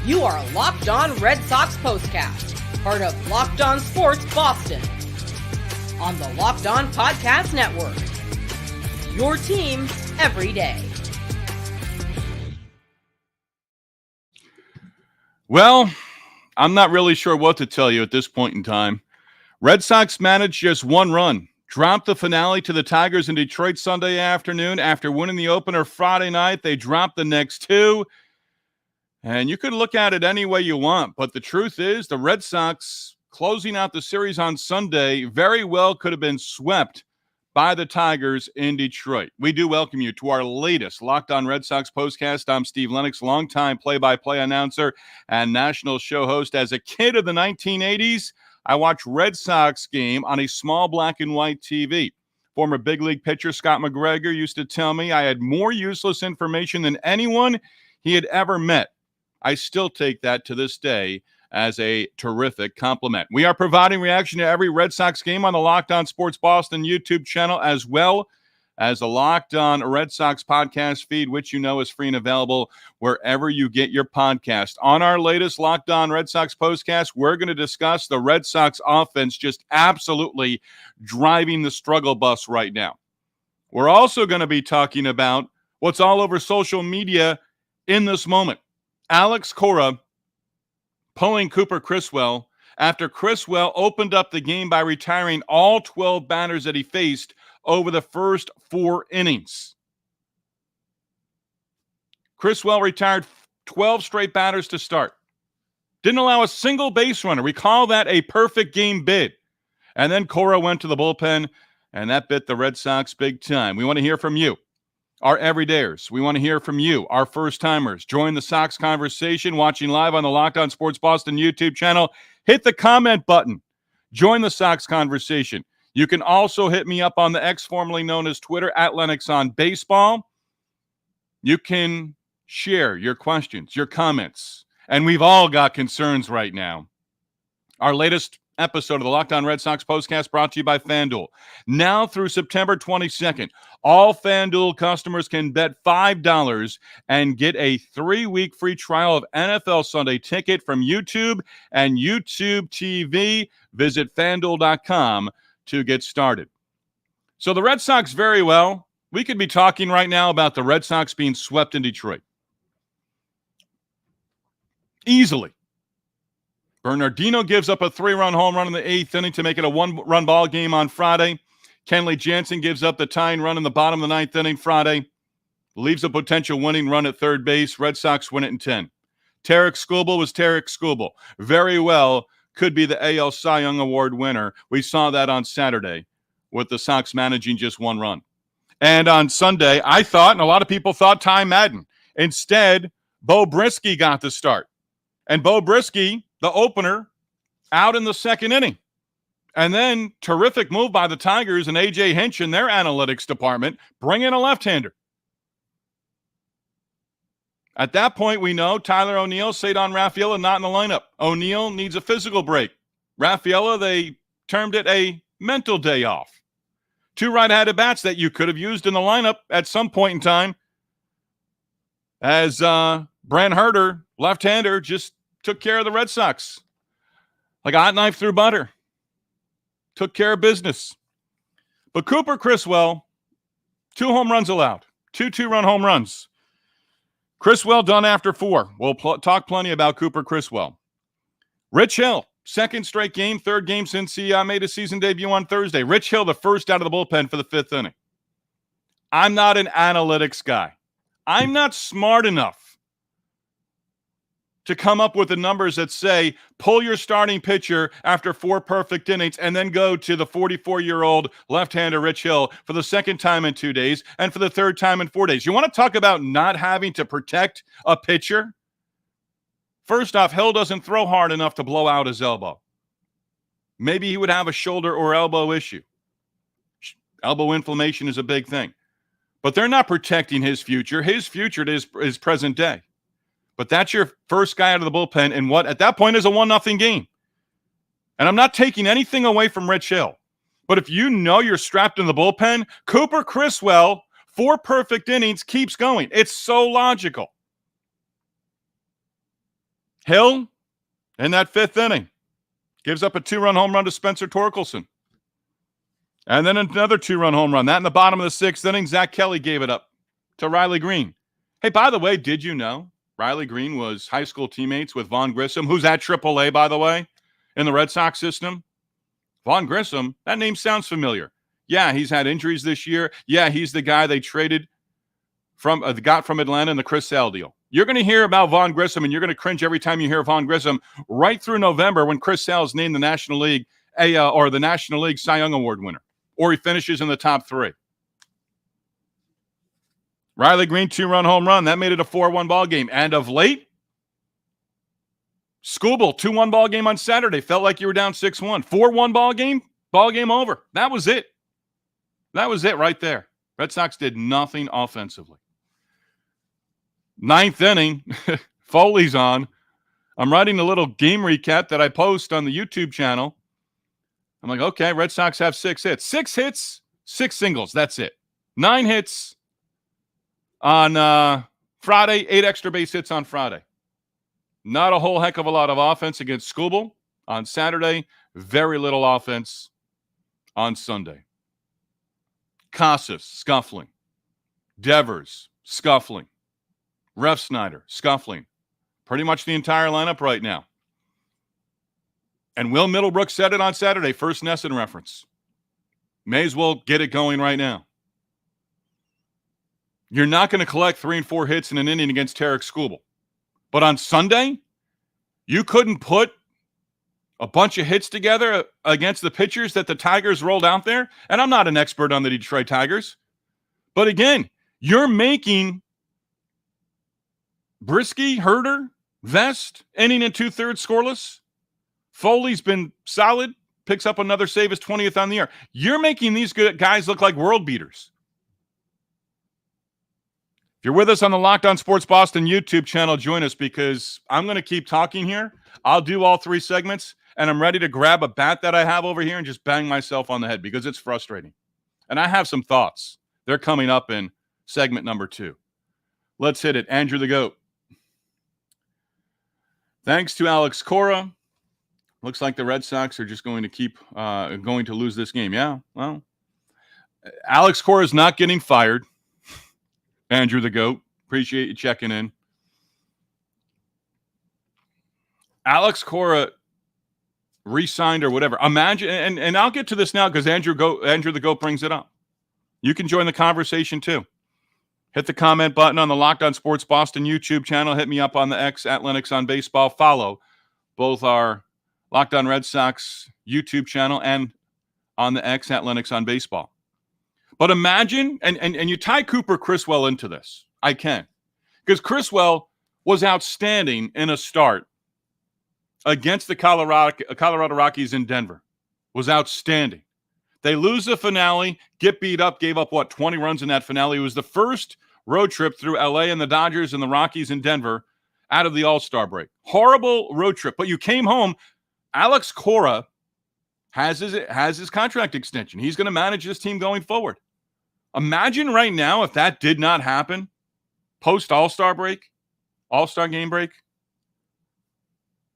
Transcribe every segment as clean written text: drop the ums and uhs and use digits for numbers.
You are Locked On Red Sox Postcast, part of Locked On Sports Boston. On the Locked On Podcast Network. Your team every day. Well, I'm not really sure what to tell you at this point in time. Red Sox managed just one run, dropped the finale to the Tigers in Detroit Sunday afternoon. After winning the opener Friday night, they dropped the next two. And you could look at it any way you want, but the truth is the Red Sox closing out the series on Sunday very well could have been swept by the Tigers in Detroit. We do welcome you to our latest Locked On Red Sox postcast. I'm Steve Lennox, longtime play-by-play announcer and national show host. As a kid of the 1980s, I watched Red Sox game on a small black and white TV. Former big league pitcher Scott McGregor used to tell me I had more useless information than anyone he had ever met. I still take that to this day as a terrific compliment. We are providing reaction to every Red Sox game on the Locked On Sports Boston YouTube channel, as well as the Locked On Red Sox podcast feed, which you know is free and available wherever you get your podcast. On our latest Locked On Red Sox postcast, we're going to discuss the Red Sox offense just absolutely driving the struggle bus right now. We're also going to be talking about what's all over social media in this moment. Alex Cora pulling Cooper Criswell after Criswell opened up the game by retiring all 12 batters that he faced over the first 4 innings. Criswell retired 12 straight batters to start. Didn't allow a single base runner. We call that a perfect game bid. And then Cora went to the bullpen, and that bit the Red Sox big time. We want to hear from you, our everydayers. We want to hear from you, our first-timers. Join the Sox conversation, watching live on the Locked On Sports Boston YouTube channel. Hit the comment button. Join the Sox conversation. You can also hit me up on the X, formerly known as Twitter, at Lennox on Baseball. You can share your questions, your comments, and we've all got concerns right now. Our latest episode of the Locked On Red Sox postcast brought to you by FanDuel. Now through September 22nd, all FanDuel customers can bet $5 and get a 3-week free trial of NFL Sunday Ticket from YouTube and YouTube TV. Visit FanDuel.com to get started. So the Red Sox, very well, we could be talking right now about the Red Sox being swept in Detroit. Easily. Bernardino gives up a 3-run home run in the 8th inning to make it a 1-run ball game on Friday. Kenley Jansen gives up the tying run in the bottom of the 9th inning Friday. Leaves a potential winning run at third base. Red Sox win it in 10. Tarek Skubal was Tarek Skubal. Very well could be the AL Cy Young Award winner. We saw that on Saturday with the Sox managing just 1 run. And on Sunday, I thought, and a lot of people thought, Ty Madden. Instead, Bo Brisky got the start. And Bo Brisky, the opener, out in the 2nd inning. And then terrific move by the Tigers and A.J. Hinch in their analytics department, bring in a left-hander. At that point, we know Tyler O'Neill, Cedon Rafaela not in the lineup. O'Neill needs a physical break. Rafaela, they termed it a mental day off. 2 right-handed bats that you could have used in the lineup at some point in time, as Brant Hurter, left-hander, just took care of the Red Sox like a hot knife through butter. Took care of business. But Cooper Criswell, 2 home runs allowed. 2 2-run home runs. Criswell done after 4. We'll talk plenty about Cooper Criswell. Rich Hill, 2nd straight game, 3rd game since he made his season debut on Thursday. Rich Hill, the first out of the bullpen for the 5th inning. I'm not an analytics guy. I'm not smart enough to come up with the numbers that say, pull your starting pitcher after 4 perfect innings and then go to the 44-year-old left-hander Rich Hill for the 2nd time in 2 days and for the 3rd time in 4 days. You want to talk about not having to protect a pitcher? First off, Hill doesn't throw hard enough to blow out his elbow. Maybe he would have a shoulder or elbow issue. Elbow inflammation is a big thing. But they're not protecting his future. His future is present day. But that's your first guy out of the bullpen in what at that point is a 1-0 game. And I'm not taking anything away from Rich Hill. But if you know you're strapped in the bullpen, Cooper Criswell, 4 perfect innings, keeps going. It's so logical. Hill, in that fifth inning, gives up a 2-run home run to Spencer Torkelson. And then another 2-run home run. That in the bottom of the sixth inning, Zach Kelly gave it up to Riley Green. Hey, by the way, did you know Riley Green was high school teammates with Vaughn Grissom, who's at AAA, by the way, in the Red Sox system? Vaughn Grissom, that name sounds familiar. Yeah, he's had injuries this year. Yeah, he's the guy they traded got from Atlanta in the Chris Sale deal. You're going to hear about Vaughn Grissom, and you're going to cringe every time you hear Vaughn Grissom right through November when Chris Sale is named the National League or the National League Cy Young Award winner, or he finishes in the top 3. Riley Green, 2-run home run. That made it a 4-1 ball game. And of late, Skubal, 2-1 ball game on Saturday. Felt like you were down 6-1. 4-1 ball game over. That was it. That was it right there. Red Sox did nothing offensively. Ninth inning, Foley's on. I'm writing a little game recap that I post on the YouTube channel. I'm like, okay, Red Sox have 6 hits. 6 hits, 6 singles. That's it. 9 hits on Friday, 8 extra base hits on Friday. Not a whole heck of a lot of offense against Skubal on Saturday. Very little offense on Sunday. Casas, scuffling. Devers, scuffling. Refsnyder, scuffling. Pretty much the entire lineup right now. And Will Middlebrook said it on Saturday, first Nesson reference. May as well get it going right now. You're not going to collect 3 and 4 hits in an inning against Tarek Skubal. But on Sunday, you couldn't put a bunch of hits together against the pitchers that the Tigers rolled out there. And I'm not an expert on the Detroit Tigers. But again, you're making Brisky, Hurter, Vest, inning and 2/3 scoreless. Foley's been solid, picks up another save, his 20th on the year. You're making these good guys look like world beaters. If you're with us on the Locked On Sports Boston YouTube channel, join us because I'm going to keep talking here. I'll do all 3 segments, and I'm ready to grab a bat that I have over here and just bang myself on the head because it's frustrating. And I have some thoughts. They're coming up in segment number 2. Let's hit it. Andrew the GOAT. Thanks to Alex Cora. Looks like the Red Sox are just going to lose this game. Yeah, well, Alex Cora is not getting fired. Andrew the GOAT. Appreciate you checking in. Alex Cora re-signed or whatever. Imagine, and I'll get to this now because Andrew the GOAT brings it up. You can join the conversation too. Hit the comment button on the Locked On Sports Boston YouTube channel. Hit me up on the X at Lennox on Baseball. Follow both our Locked On Red Sox YouTube channel and on the X at Lennox on Baseball. But imagine, and you tie Cooper Criswell into this. I can. Because Criswell was outstanding in a start against the Colorado Rockies in Denver. Was outstanding. They lose the finale, get beat up, gave up, 20 runs in that finale. It was the first road trip through L.A. and the Dodgers and the Rockies in Denver out of the All-Star break. Horrible road trip. But you came home. Alex Cora has his contract extension. He's going to manage this team going forward. Imagine right now if that did not happen post-All-Star break, All-Star game break.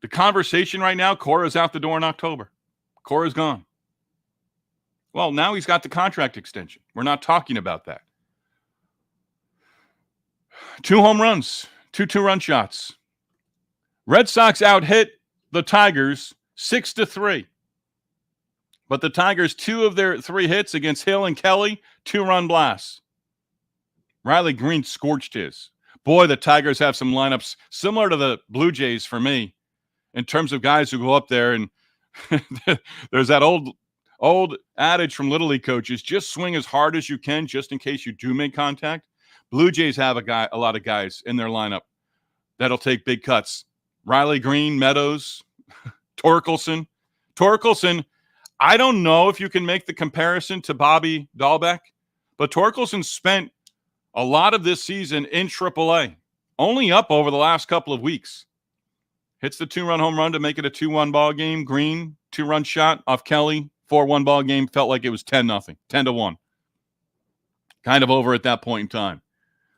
The conversation right now, Cora's out the door in October. Cora's gone. Well, now he's got the contract extension. We're not talking about that. 2 home runs, 2 2-run shots. Red Sox out-hit the Tigers 6-3. But the Tigers, 2 of their 3 hits against Hill and Kelly, 2-run blasts. Riley Green scorched his. Boy, the Tigers have some lineups similar to the Blue Jays for me in terms of guys who go up there and there's that old adage from Little League coaches, just swing as hard as you can just in case you do make contact. Blue Jays have a lot of guys in their lineup that'll take big cuts. Riley Green, Meadows, Torkelson. Torkelson, I don't know if you can make the comparison to Bobby Dahlbeck, but Torkelson spent a lot of this season in AAA, only up over the last couple of weeks. Hits the 2-run home run to make it a 2-1 ball game. Green, 2-run shot off Kelly, 4-1 ball game. Felt like it was 10-0, 10-1. Kind of over at that point in time.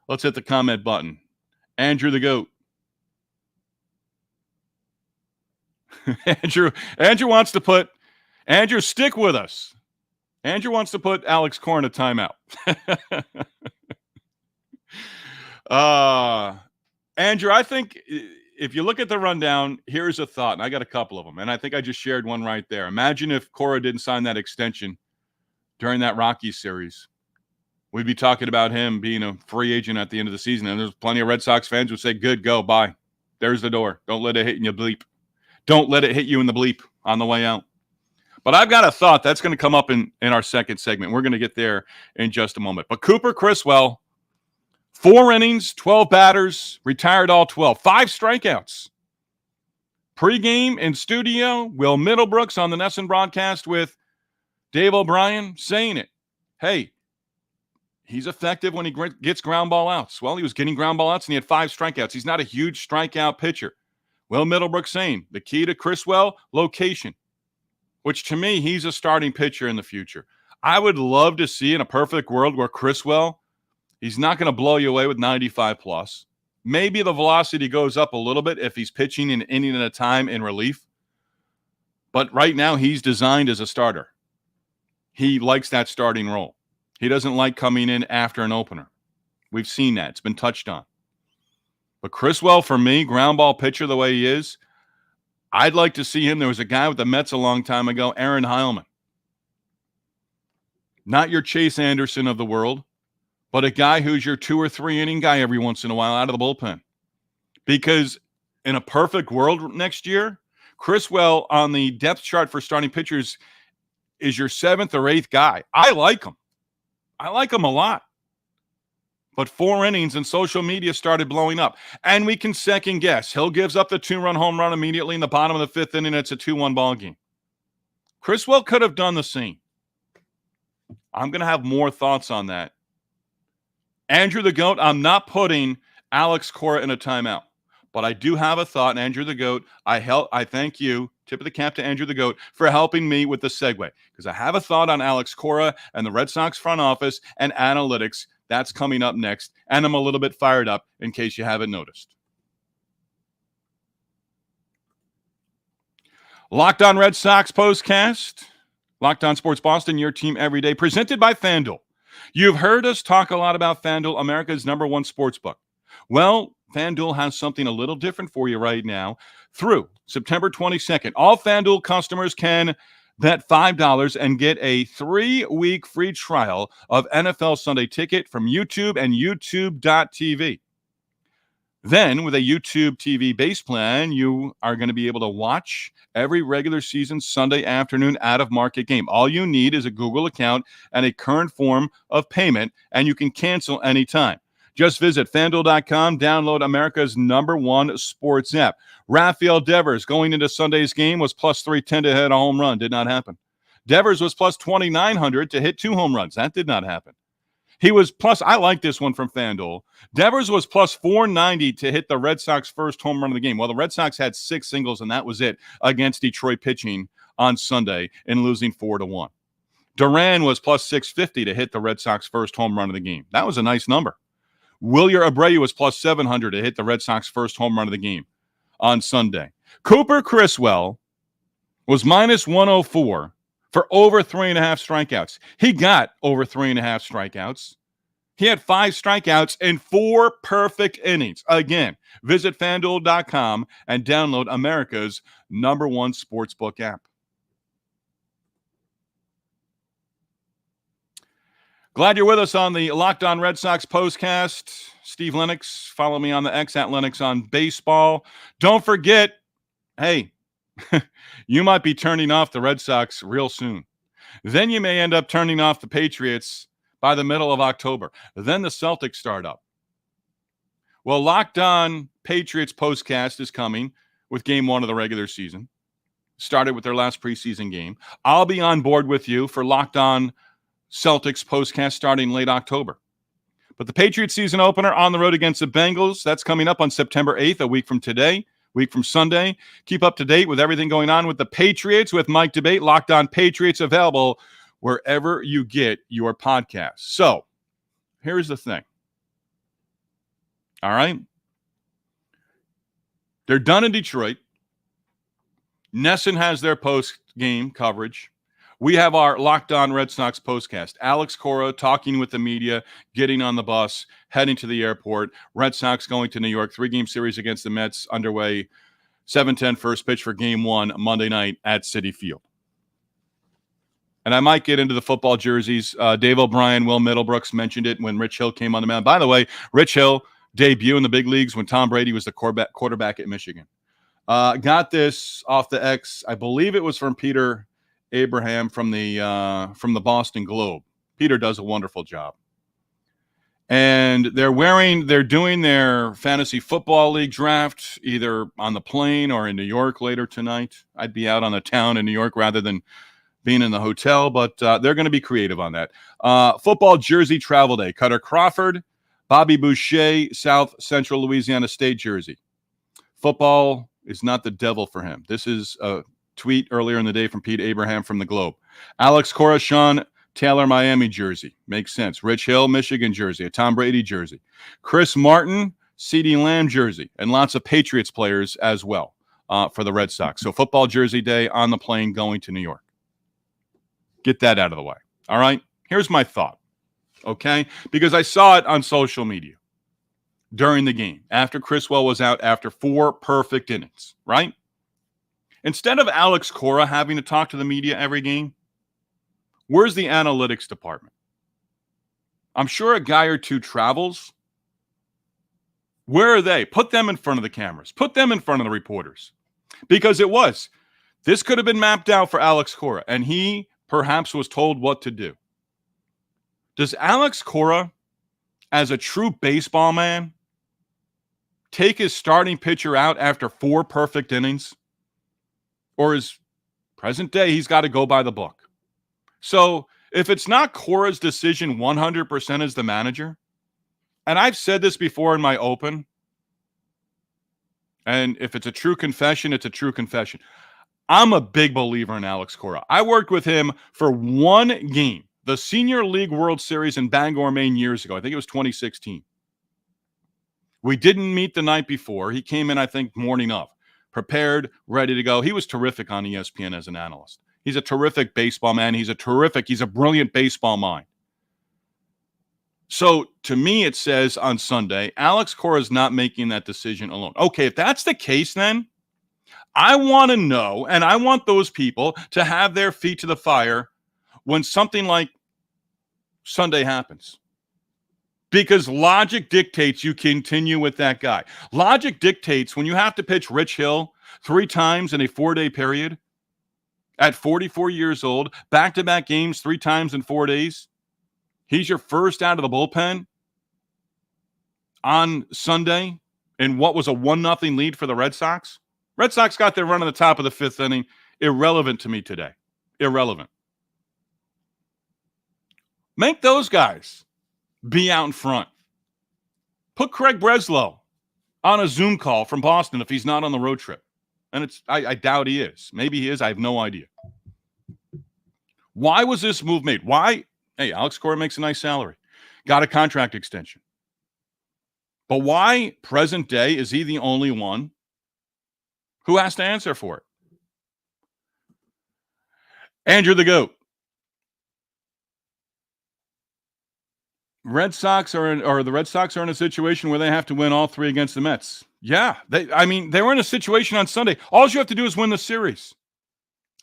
Let's hit the comment button. Andrew the GOAT. Andrew wants to put Andrew, stick with us. Andrew wants to put Alex Cora in a timeout. Andrew, I think if you look at the rundown, here's a thought, and I got a couple of them, and I think I just shared one right there. Imagine if Cora didn't sign that extension during that Rockies series. We'd be talking about him being a free agent at the end of the season, and there's plenty of Red Sox fans who say, good, go, bye. There's the door. Don't let it hit you bleep. Don't let it hit you in the bleep on the way out. But I've got a thought that's going to come up in our second segment. We're going to get there in just a moment. But Cooper Criswell, 4 innings, 12 batters, retired all 12. 5 strikeouts. Pre-game in studio, Will Middlebrooks on the Nesson broadcast with Dave O'Brien saying it. Hey, he's effective when he gets ground ball outs. Well, he was getting ground ball outs, and he had 5 strikeouts. He's not a huge strikeout pitcher. Will Middlebrooks saying the key to Criswell, location, which to me, he's a starting pitcher in the future. I would love to see in a perfect world where Criswell, he's not going to blow you away with 95 plus. Maybe the velocity goes up a little bit if he's pitching an inning at a time in relief. But right now, he's designed as a starter. He likes that starting role. He doesn't like coming in after an opener. We've seen that. It's been touched on. But Criswell, for me, ground ball pitcher the way he is, I'd like to see him. There was a guy with the Mets a long time ago, Aaron Heilman. Not your Chase Anderson of the world, but a guy who's your 2 or 3 inning guy every once in a while out of the bullpen. Because in a perfect world next year, Criswell on the depth chart for starting pitchers is your 7th or 8th guy. I like him. I like him a lot. But 4 innings and social media started blowing up. And we can second guess. Hill gives up the 2-run home run immediately in the bottom of the 5th inning. It's a 2-1 ball game. Criswell could have done the same. I'm going to have more thoughts on that. Andrew the GOAT, I'm not putting Alex Cora in a timeout. But I do have a thought, and Andrew the GOAT, I thank you, tip of the cap to Andrew the GOAT, for helping me with the segue. Because I have a thought on Alex Cora and the Red Sox front office and analytics. That's coming up next, and I'm a little bit fired up in case you haven't noticed. Locked On Red Sox postcast, Locked On Sports Boston, your team every day, presented by FanDuel. You've heard us talk a lot about FanDuel, America's #1 sportsbook. Well, FanDuel has something a little different for you right now. Through September 22nd, all FanDuel customers can bet $5 and get a 3-week free trial of NFL Sunday Ticket from YouTube and YouTube.tv. Then, with a YouTube TV base plan, you are going to be able to watch every regular season Sunday afternoon out-of-market game. All you need is a Google account and a current form of payment, and you can cancel anytime. Just visit FanDuel.com, download America's #1 sports app. Rafael Devers going into Sunday's game was plus 310 to hit a home run. Did not happen. Devers was plus 2,900 to hit 2 home runs. That did not happen. He was plus, I like this one from FanDuel. Devers was plus 490 to hit the Red Sox first home run of the game. Well, the Red Sox had 6 singles, and that was it against Detroit pitching on Sunday in losing 4-1. Duran was plus 650 to hit the Red Sox first home run of the game. That was a nice number. Wilyer Abreu was plus 700 to hit the Red Sox first home run of the game on Sunday. Cooper Criswell was minus 104 for over 3.5 strikeouts. He got over 3.5 strikeouts. He had 5 strikeouts in 4 perfect innings. Again, visit FanDuel.com and download America's #1 sportsbook app. Glad you're with us on the Locked On Red Sox postcast. Steve Lennox, follow me on the X at Lennox on baseball. Don't forget, hey, you might be turning off the Red Sox real soon. Then you may end up turning off the Patriots by the middle of October. Then the Celtics start up. Well, Locked On Patriots postcast is coming with game 1 of the regular season. Started with their last preseason game. I'll be on board with you for Locked On Celtics postcast starting late October. But the Patriots season opener on the road against the Bengals, that's coming up on September 8th, a week from today, week from Sunday. Keep up to date with everything going on with the Patriots with Mike Debate, Locked On Patriots, available wherever you get your podcasts. So, here's the thing. All right? They're done in Detroit. Nesson has their post-game coverage. We have our Locked On Red Sox postcast. Alex Cora talking with the media, getting on the bus, heading to the airport. Red Sox going to New York. 3-game series against the Mets underway. 7:10 first pitch for Game 1 Monday night at Citi Field. And I might get into the football jerseys. Dave O'Brien, Will Middlebrooks mentioned it when Rich Hill came on the mound. By the way, Rich Hill debut in the big leagues when Tom Brady was the quarterback at Michigan. Got this off the X. I believe it was from Peter Abraham from the Boston Globe. Peter does a wonderful job. And they're doing their fantasy football league draft either on the plane or in New York later tonight. I'd be out on the town in New York rather than being in the hotel, but they're going to be creative on that. Football jersey travel day. Cutter Crawford, Bobby Boucher, South Central Louisiana State jersey. Football is not the devil for him. This is a tweet earlier in the day from Pete Abraham from the Globe. Alex Cora, Sean Taylor, Miami jersey. Makes sense. Rich Hill, Michigan jersey. A Tom Brady jersey. Chris Martin, CeeDee Lamb jersey. And lots of Patriots players as well for the Red Sox. So football jersey day on the plane going to New York. Get that out of the way. All right? Here's my thought, okay? Because I saw it on social media during the game after Criswell was out after 4 perfect innings, right? Instead of Alex Cora having to talk to the media every game, where's the analytics department? I'm sure a guy or two travels. Where are they? Put them in front of the cameras. Put them in front of the reporters. Because this could have been mapped out for Alex Cora, and he perhaps was told what to do. Does Alex Cora, as a true baseball man, take his starting pitcher out after 4 perfect innings? Or is present day, he's got to go by the book? So if it's not Cora's decision 100% as the manager, and I've said this before in my open, and if it's a true confession, it's a true confession. I'm a big believer in Alex Cora. I worked with him for 1 game, the Senior League World Series in Bangor, Maine years ago. I think it was 2016. We didn't meet the night before. He came in, I think, morning of, prepared, ready to go. He was terrific on ESPN as an analyst. He's a terrific baseball man. He's a brilliant baseball mind. So to me, it says on Sunday, Alex Cora is not making that decision alone. Okay, if that's the case, then I want to know, and I want those people to have their feet to the fire when something like Sunday happens. Because logic dictates you continue with that guy. Logic dictates when you have to pitch Rich Hill 3 times in a 4-day period at 44 years old, back-to-back games 3 times in 4 days. He's your first out of the bullpen on Sunday in what was a 1-0 lead for the Red Sox. Red Sox got their run in the top of the 5th inning. Irrelevant to me today. Irrelevant. Make those guys be out in front. Put Craig Breslow on a Zoom call from Boston if he's not on the road trip. And I doubt he is. Maybe he is. I have no idea. Why was this move made? Why? Hey, Alex Cora makes a nice salary. Got a contract extension. But why, present day, is he the only one who has to answer for it? Andrew the GOAT. the Red Sox are in a situation where they have to win all 3 against the Mets. Yeah, they were in a situation on Sunday. All you have to do is win the series.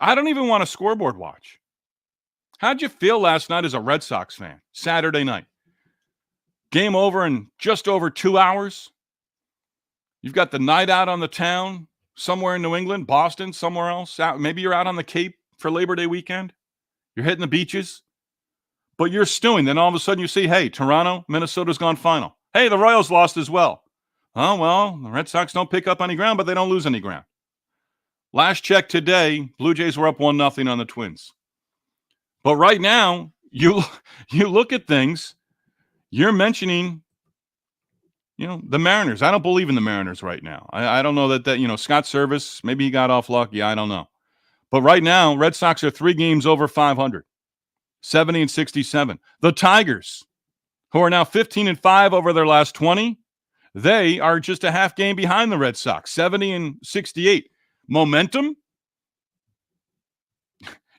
I don't even want a scoreboard watch. How'd you feel last night as a Red Sox fan? Saturday night. Game over in just over 2 hours. You've got the night out on the town somewhere in New England, Boston, somewhere else. Maybe you're out on the Cape for Labor Day weekend. You're hitting the beaches. But you're stewing. Then all of a sudden you see, hey, Toronto, Minnesota's gone final. Hey, the Royals lost as well. Oh, well, the Red Sox don't pick up any ground, but they don't lose any ground. Last check today, Blue Jays were up 1-0 on the Twins. But right now, you look at things, you're mentioning, the Mariners. I don't believe in the Mariners right now. I don't know that Scott Service, maybe he got off luck. Yeah, I don't know. But right now, Red Sox are 3 games over 500. 70-67. The Tigers, who are now 15-5 over their last 20, they are just a half game behind the Red Sox, 70-68. Momentum?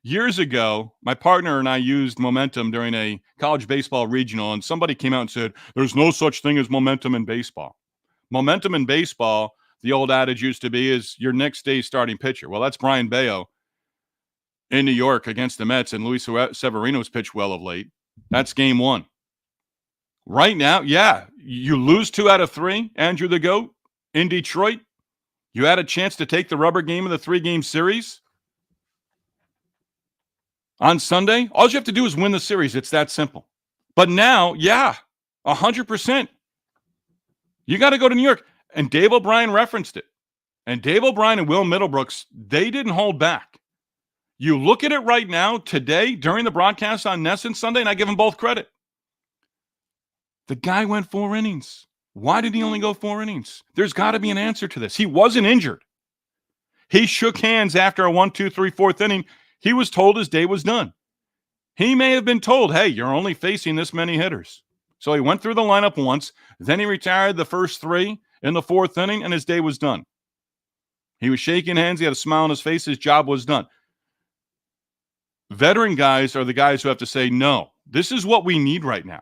Years ago, my partner and I used momentum during a college baseball regional, and somebody came out and said, there's no such thing as momentum in baseball. Momentum in baseball, the old adage used to be, is your next day's starting pitcher. Well, that's Brian Bayo in New York against the Mets, and Luis Severino's pitched well of late. That's game one. Right now, yeah, you lose 2 out of 3, Andrew the GOAT, in Detroit. You had a chance to take the rubber game of the 3-game series on Sunday. All you have to do is win the series. It's that simple. But now, yeah, 100%. You got to go to New York. And Dave O'Brien referenced it. And Dave O'Brien and Will Middlebrooks, they didn't hold back. You look at it right now, today, during the broadcast on NESN Sunday, and I give them both credit. The guy went 4 innings. Why did he only go 4 innings? There's got to be an answer to this. He wasn't injured. He shook hands after a 1, 2, 3, 4th inning. He was told his day was done. He may have been told, hey, you're only facing this many hitters. So he went through the lineup once. Then he retired the first 3 in the 4th inning, and his day was done. He was shaking hands. He had a smile on his face. His job was done. Veteran guys are the guys who have to say, no, this is what we need right now.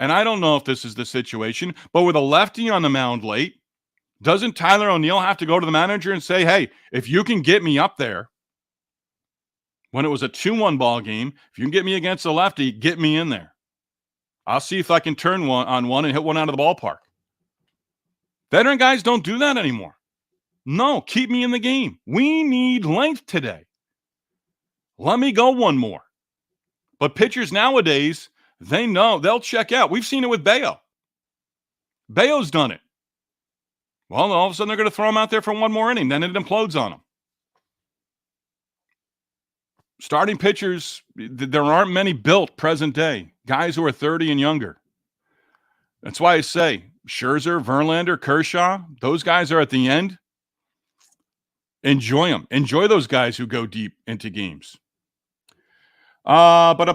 And I don't know if this is the situation, but with a lefty on the mound late, doesn't Tyler O'Neill have to go to the manager and say, hey, if you can get me up there, when it was a 2-1 ball game, if you can get me against a lefty, get me in there. I'll see if I can turn one and hit one out of the ballpark. Veteran guys don't do that anymore. No, keep me in the game. We need length today. Let me go one more. But pitchers nowadays, they know they'll check out. We've seen it with Bayo. Bayo's done it. Well, all of a sudden they're going to throw him out there for one more inning. Then it implodes on him. Starting pitchers, there aren't many built present day. Guys who are 30 and younger. That's why I say Scherzer, Verlander, Kershaw, those guys are at the end. Enjoy them. Enjoy those guys who go deep into games. Lisa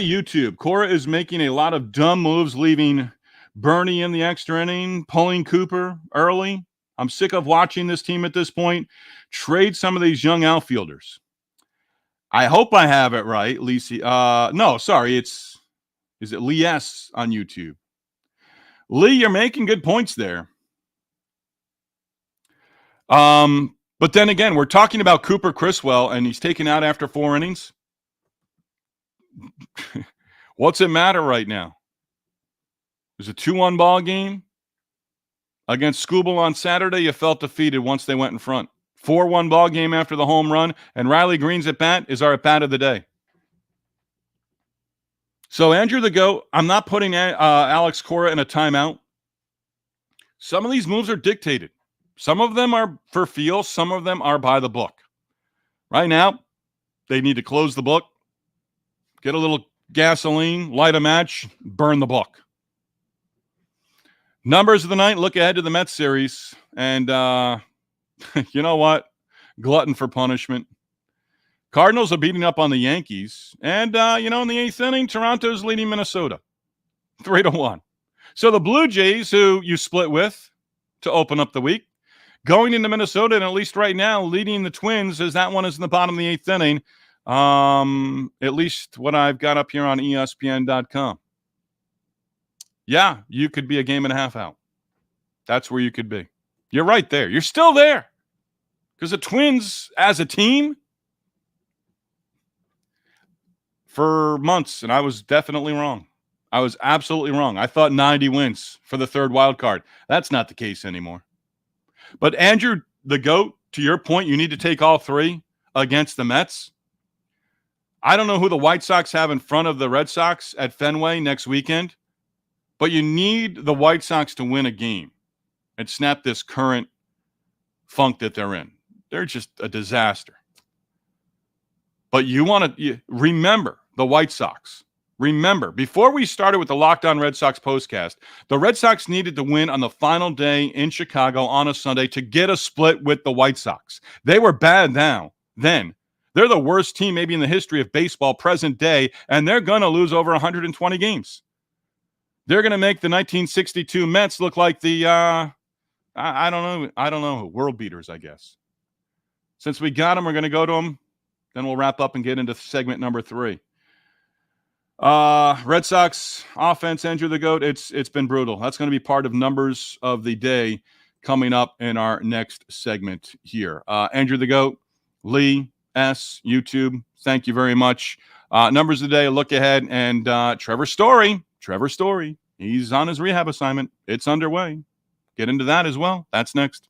YouTube. Cora is making a lot of dumb moves, leaving Bernie in the extra inning, pulling Cooper early. I'm sick of watching this team at this point. Trade some of these young outfielders. I hope I have it right, Lisa. No, sorry. Is it Lee S on YouTube? Lee, you're making good points there. But then again, we're talking about Cooper Criswell, and he's taken out after 4 innings. What's it matter right now? It was a 2-1 ball game. Against Skubal on Saturday, you felt defeated once they went in front. 4-1 ball game after the home run, and Riley Green's at bat is our at bat of the day. So Andrew the GOAT, I'm not putting Alex Cora in a timeout. Some of these moves are dictated. Some of them are for feel. Some of them are by the book. Right now, they need to close the book, get a little gasoline, light a match, burn the book. Numbers of the night, look ahead to the Mets series. And you know what? Glutton for punishment. Cardinals are beating up on the Yankees. And, in the 8th inning, Toronto's leading Minnesota 3-1. So the Blue Jays, who you split with to open up the week, going into Minnesota, and at least right now, leading the Twins, as that one is in the bottom of the 8th inning. At least what I've got up here on ESPN.com. Yeah, you could be a game and a half out. That's where you could be. You're right there. You're still there. Because the Twins, as a team, for months, and I was definitely wrong. I was absolutely wrong. I thought 90 wins for the 3rd wild card. That's not the case anymore. But Andrew, the GOAT, to your point, you need to take all 3 against the Mets. I don't know who the White Sox have in front of the Red Sox at Fenway next weekend, but you need the White Sox to win a game and snap this current funk that they're in. They're just a disaster. But you want to remember the White Sox. Remember, before we started with the Locked On Red Sox postcast, the Red Sox needed to win on the final day in Chicago on a Sunday to get a split with the White Sox. They were bad then. They're the worst team maybe in the history of baseball present day, and they're going to lose over 120 games. They're going to make the 1962 Mets look like the, I don't know, world beaters, I guess. Since we got them, we're going to go to them Then we'll wrap up and get into segment number 3. Red Sox offense, Andrew the GOAT, it's been brutal. That's going to be part of numbers of the day coming up in our next segment here. Andrew the GOAT, Lee S, YouTube, thank you very much. Numbers of the day, a look ahead, and Trevor Story, he's on his rehab assignment. It's underway. Get into that as well. That's next.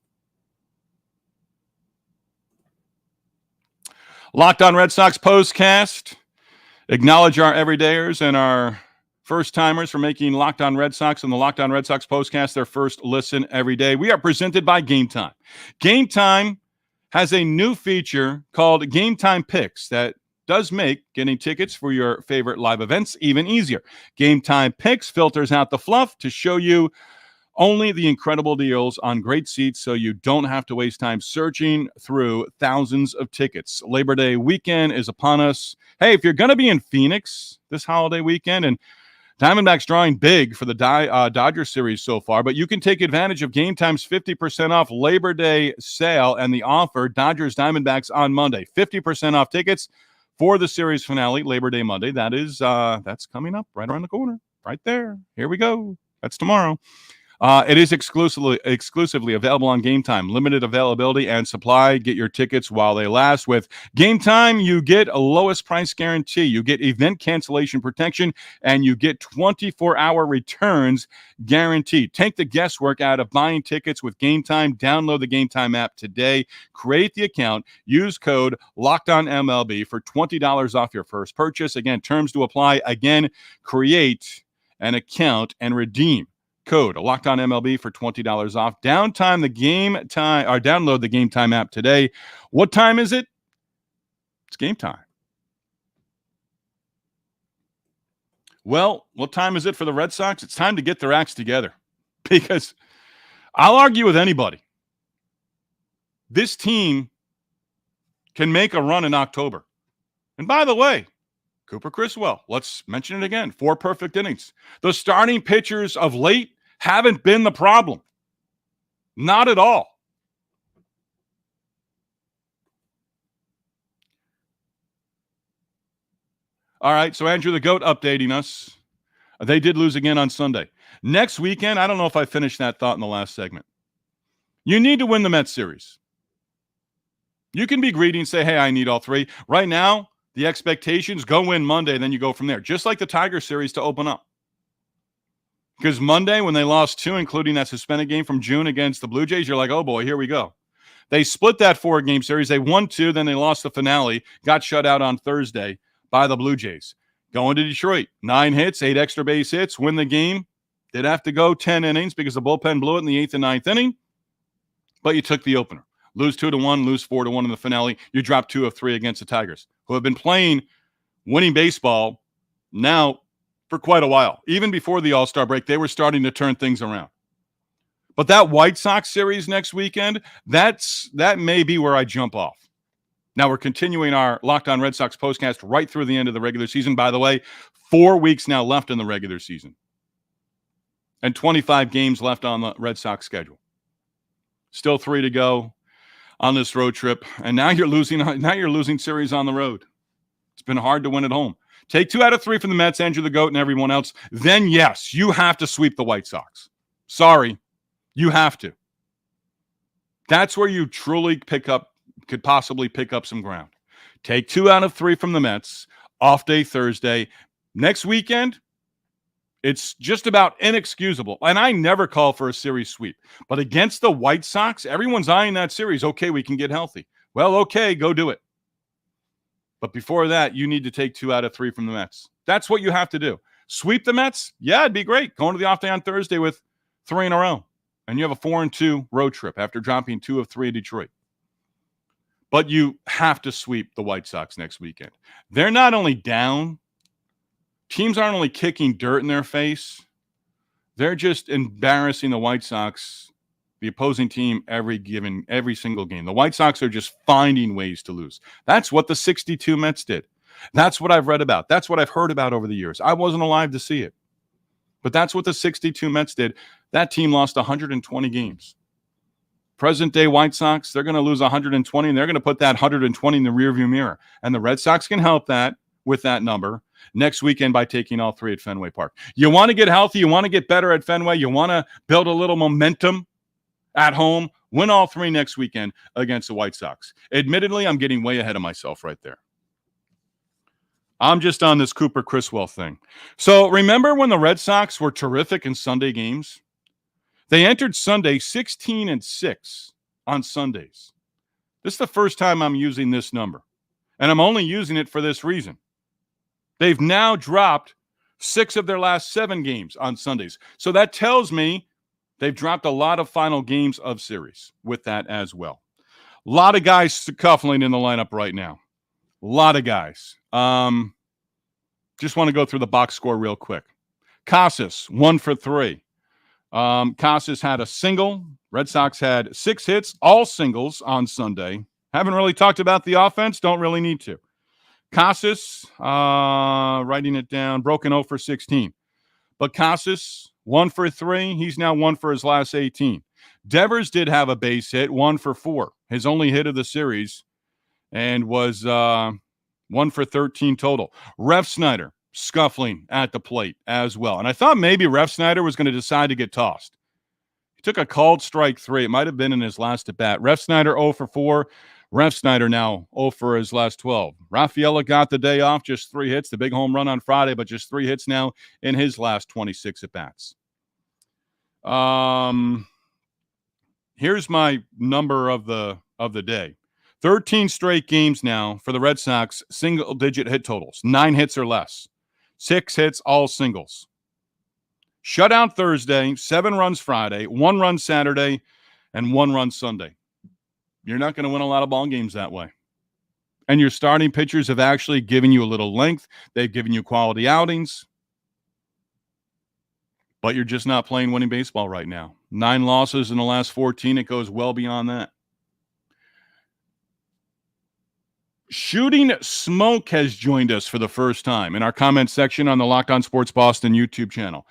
Locked On Red Sox postcast. Acknowledge our everydayers and our first-timers for making Locked On Red Sox and the Locked On Red Sox postcast their first listen every day. We are presented by Game Time. Game Time has a new feature called Game Time Picks that does make getting tickets for your favorite live events even easier. Game Time Picks filters out the fluff to show you only the incredible deals on great seats so you don't have to waste time searching through thousands of tickets. Labor Day weekend is upon us. Hey, if you're going to be in Phoenix this holiday weekend, and Diamondbacks drawing big for the Dodger series so far, but you can take advantage of Game Time's 50% off Labor Day sale and the offer Dodgers Diamondbacks on Monday. 50% off tickets for the series finale, Labor Day Monday. That's coming up right around the corner, right there. Here we go. That's tomorrow. It is exclusively available on Game Time. Limited availability and supply. Get your tickets while they last. With Game Time, you get a lowest price guarantee. You get event cancellation protection, and you get 24-hour returns guaranteed. Take the guesswork out of buying tickets with Game Time. Download the Game Time app today. Create the account. Use code LOCKEDONMLB for $20 off your first purchase. Again, terms to apply. Again, create an account and redeem code Locked On MLB for $20 off. Download the Game Time app today. What time is it? It's game time. Well, what time is it for the Red Sox? It's time to get their acts together, because I'll argue with anybody. This team can make a run in October. And by the way, Cooper Criswell, let's mention it again, 4 perfect innings. The starting pitchers of late haven't been the problem. Not at all. All right, so Andrew the GOAT updating us. They did lose again on Sunday. Next weekend, I don't know if I finished that thought in the last segment. You need to win the Mets series. You can be greedy and say, hey, I need all 3. Right now, the expectations, go win Monday, then you go from there. Just like the Tiger series to open up. Because Monday, when they lost 2, including that suspended game from June against the Blue Jays, you're like, oh boy, here we go. They split that 4-game series. They won 2, then they lost the finale, got shut out on Thursday by the Blue Jays. Going to Detroit, 9 hits, 8 extra base hits, win the game. Did have to go 10 innings because the bullpen blew it in the 8th and 9th inning, but you took the opener. Lose 2-1, lose 4-1 in the finale. You drop 2 of 3 against the Tigers, who have been playing winning baseball now for quite a while. Even before the All-Star break, they were starting to turn things around. But that White Sox series next weekend, that may be where I jump off. Now we're continuing our Locked On Red Sox postcast right through the end of the regular season. By the way, 4 weeks now left in the regular season, and 25 games left on the Red Sox schedule. Still 3 to go on this road trip, and now you're losing series on the road. It's been hard to win at home. Take 2 out of 3 from the Mets, Andrew the GOAT, and everyone else. Then, yes, you have to sweep the White Sox. Sorry, you have to. That's where you truly could possibly pick up some ground. Take 2 out of 3 from the Mets. Off day Thursday. Next weekend, it's just about inexcusable. And I never call for a series sweep. But against the White Sox, everyone's eyeing that series. Okay, we can get healthy. Well, okay, go do it. But before that, you need to take 2 out of 3 from the Mets. That's what you have to do. Sweep the Mets? Yeah, it'd be great. Going to the off day on Thursday with 3 in a row. And you have a 4-2 road trip after dropping 2 of 3 in Detroit. But you have to sweep the White Sox next weekend. They're not only down. Teams aren't only kicking dirt in their face. They're just embarrassing the White Sox, the opposing team, every single game. The White Sox are just finding ways to lose. That's what the 62 Mets did. That's what I've read about. That's what I've heard about over the years. I wasn't alive to see it. But that's what the 62 Mets did. That team lost 120 games. Present-day White Sox, they're going to lose 120, and they're going to put that 120 in the rearview mirror. And the Red Sox can help that with that number next weekend by taking all 3 at Fenway Park. You want to get healthy. You want to get better at Fenway. You want to build a little momentum at home. Win all 3 next weekend against the White Sox. Admittedly, I'm getting way ahead of myself right there. I'm just on this Cooper Criswell thing. So remember when the Red Sox were terrific in Sunday games? They entered Sunday 16-6 on Sundays. This is the first time I'm using this number, and I'm only using it for this reason. They've now dropped 6 of their last 7 games on Sundays. So that tells me they've dropped a lot of final games of series with that as well. A lot of guys scuffling in the lineup right now. A lot of guys. Just want to go through the box score real quick. Casas, 1 for 3. Casas had a single. Red Sox had 6 hits, all singles on Sunday. Haven't really talked about the offense. Don't really need to. Casas, writing it down, broken 0 for 16. But Casas, 1 for 3. He's now 1 for his last 18. Devers did have a base hit, 1 for 4. His only hit of the series, and was 1 for 13 total. Refsnyder, scuffling at the plate as well. And I thought maybe Refsnyder was going to decide to get tossed. He took a called strike 3. It might have been in his last at bat. Refsnyder 0 for 4. Refsnyder now 0 for his last 12. Rafaela got the day off, just 3 hits. The big home run on Friday, but just 3 hits now in his last 26 at bats. Here's my number of the day. 13 straight games now for the Red Sox, single-digit hit totals. 9 hits or less. 6 hits, all singles. Shutout Thursday, 7 runs Friday, 1 run Saturday, and 1 run Sunday. You're not going to win a lot of ball games that way. And your starting pitchers have actually given you a little length. They've given you quality outings. But you're just not playing winning baseball right now. 9 losses in the last 14. It goes well beyond that. Shooting Smoke has joined us for the first time in our comment section on the Locked On Sports Boston YouTube channel.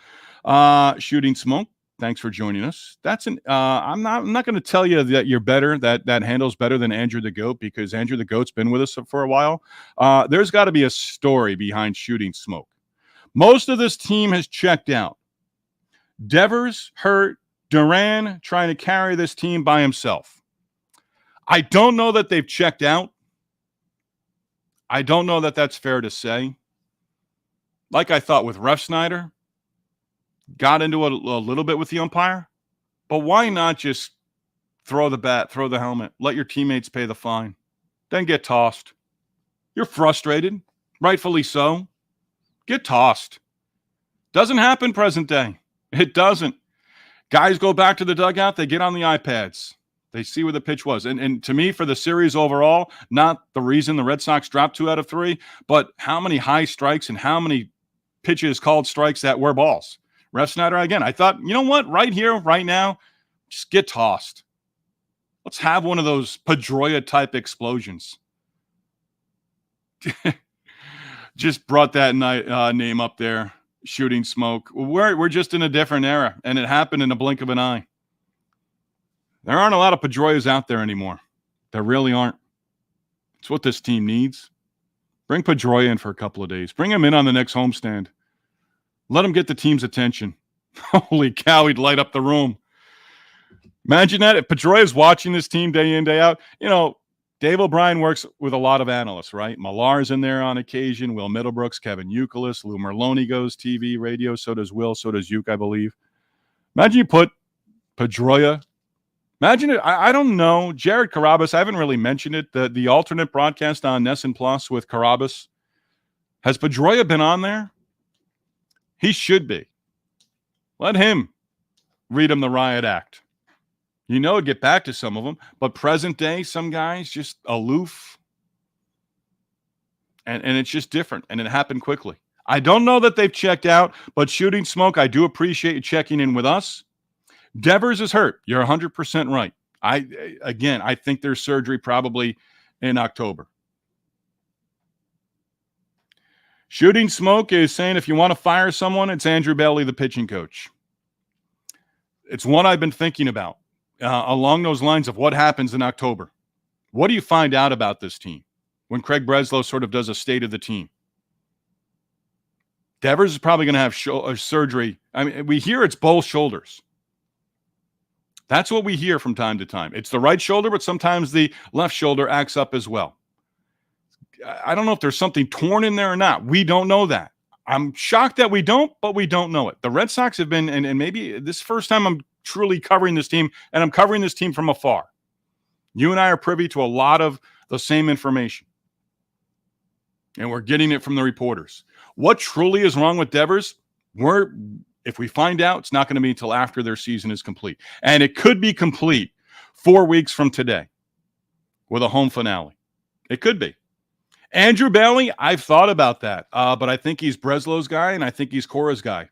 Shooting Smoke, thanks for joining us. That's I'm not going to tell you that you're better, that handle's better than Andrew the Goat, because Andrew the Goat's been with us for a while. There's got to be a story behind Shooting Smoke. Most of this team has checked out. Devers, Hurt, Duran trying to carry this team by himself. I don't know that they've checked out. I don't know that that's fair to say. Like I thought with Refsnyder, got into a little bit with the umpire, but why not just throw the bat, throw the helmet, let your teammates pay the fine, then get tossed? You're frustrated, rightfully so. Get tossed. Doesn't happen present day. It doesn't. Guys go back to the dugout, they get on the iPads. They see where the pitch was. And to me, for the series overall, not the reason the Red Sox dropped 2 out of 3, but how many high strikes and how many pitches called strikes that were balls. Refsnyder, again, I thought, you know what? Right here, right now, just get tossed. Let's have one of those Pedroia-type explosions. Just brought that name up there, Shooting Smoke. We're just in a different era, and it happened in a blink of an eye. There aren't a lot of Pedroias out there anymore. There really aren't. It's what this team needs. Bring Pedroia in for a couple of days. Bring him in on the next homestand. Let him get the team's attention. Holy cow, he'd light up the room. Imagine that. If Pedroia's watching this team day in, day out. You know, Dave O'Brien works with a lot of analysts, right? Millar's in there on occasion. Will Middlebrooks, Kevin Youkilis, Lou Merloni goes TV, radio. So does Will. So does Uke, I believe. Imagine you put Pedroia. Imagine it. I don't know. Jared Carrabis, I haven't really mentioned it. The alternate broadcast on NESN Plus with Carrabis. Has Pedroia been on there? He should be. Let him read him the riot act. You know, get back to some of them. But present day, some guys just aloof. And it's just different. And it happened quickly. I don't know that they've checked out, but Shooting Smoke, I do appreciate you checking in with us. Devers is hurt. You're 100% right. I think there's surgery probably in October. Shooting Smoke is saying if you want to fire someone, it's Andrew Bailey, the pitching coach. It's one I've been thinking about. along those lines of what happens in October. What do you find out about this team when Craig Breslow sort of does a state of the team? Devers is probably going to have surgery. I mean, we hear it's both shoulders. That's what we hear from time to time. It's the right shoulder, but sometimes the left shoulder acts up as well. I don't know if there's something torn in there or not. We don't know that. I'm shocked that we don't, but we don't know it. The Red Sox have been, and maybe this first time I'm truly covering this team, and I'm covering this team from afar. You and I are privy to a lot of the same information, and we're getting it from the reporters. What truly is wrong with Devers? If we find out, it's not going to be until after their season is complete. And it could be complete 4 weeks from today with a home finale. It could be. Andrew Bailey, I've thought about that, but I think he's Breslow's guy, and I think he's Cora's guy.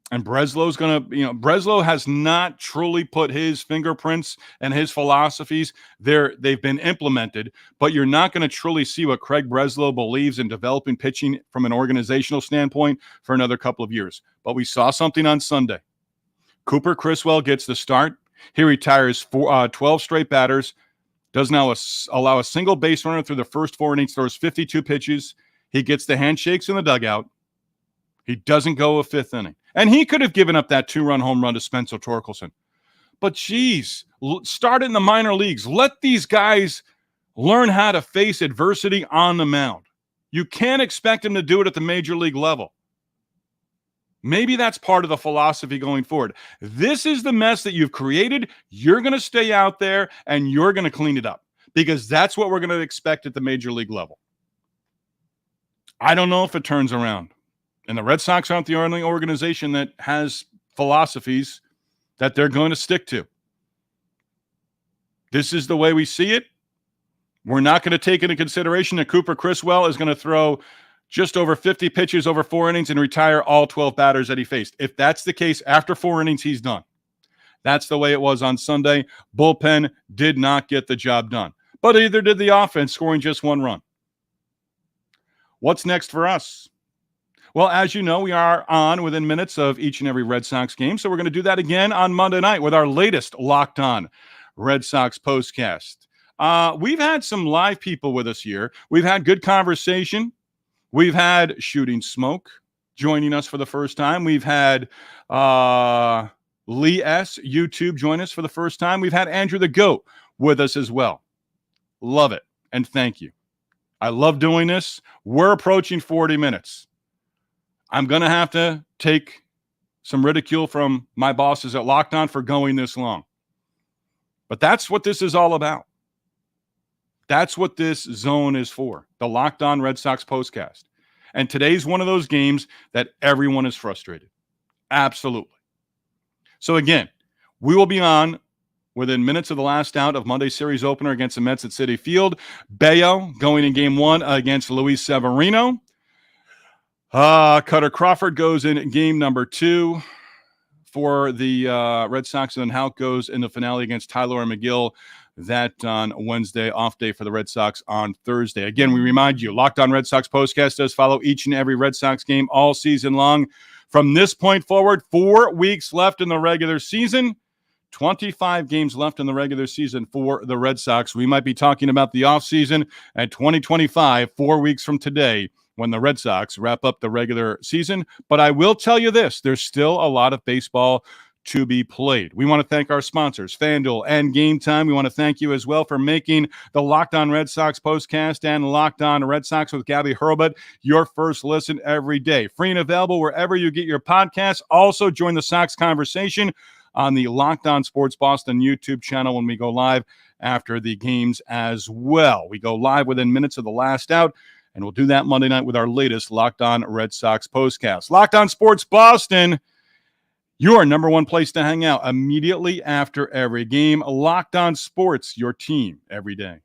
And Breslow's going to, Breslow has not truly put his fingerprints and his philosophies there. They've been implemented, but you're not going to truly see what Craig Breslow believes in developing pitching from an organizational standpoint for another couple of years. But we saw something on Sunday. Cooper Criswell gets the start. He retires 12 straight batters, does now allow a single base runner through the first 4 innings, throws 52 pitches. He gets the handshakes in the dugout. He doesn't go a 5th inning. And he could have given up that 2-run home run to Spencer Torkelson. But geez, start in the minor leagues. Let these guys learn how to face adversity on the mound. You can't expect them to do it at the major league level. Maybe that's part of the philosophy going forward. This is the mess that you've created. You're going to stay out there and you're going to clean it up because that's what we're going to expect at the major league level. I don't know if it turns around. And the Red Sox aren't the only organization that has philosophies that they're going to stick to. This is the way we see it. We're not going to take into consideration that Cooper Criswell is going to throw just over 50 pitches over 4 innings and retire all 12 batters that he faced. If that's the case, after 4 innings, he's done. That's the way it was on Sunday. Bullpen did not get the job done. But either did the offense, scoring just 1 run. What's next for us? Well, as you know, we are on within minutes of each and every Red Sox game. So we're going to do that again on Monday night with our latest Locked On Red Sox postcast. We've had some live people with us here. We've had good conversation. We've had Shooting Smoke joining us for the first time. We've had Lee S. YouTube join us for the first time. We've had Andrew the Goat with us as well. Love it. And thank you. I love doing this. We're approaching 40 minutes. I'm going to have to take some ridicule from my bosses at Locked On for going this long. But that's what this is all about. That's what this zone is for, the Locked On Red Sox postcast. And today's one of those games that everyone is frustrated. Absolutely. So again, we will be on within minutes of the last out of Monday's series opener against the Mets at Citi Field. Bayo going in game 1 against Luis Severino. Cutter Crawford goes in game number 2 for the Red Sox, and then Houck goes in the finale against Tyler McGill. That on Wednesday, off day for the Red Sox on Thursday. Again, we remind you, Locked On Red Sox postcast does follow each and every Red Sox game all season long. From this point forward, 4 weeks left in the regular season, 25 games left in the regular season for the Red Sox. We might be talking about the offseason at 2025, 4 weeks from today, when the Red Sox wrap up the regular season. But I will tell you this, there's still a lot of baseball to be played. We want to thank our sponsors, FanDuel and Game Time. We want to thank you as well for making the Locked On Red Sox postcast and Locked On Red Sox with Gabby Hurlbut your first listen every day. Free and available wherever you get your podcasts. Also join the Sox conversation on the Locked On Sports Boston YouTube channel when we go live after the games as well. We go live within minutes of the last out. And we'll do that Monday night with our latest Locked On Red Sox postcast. Locked On Sports Boston, your number one place to hang out immediately after every game. Locked On Sports, your team every day.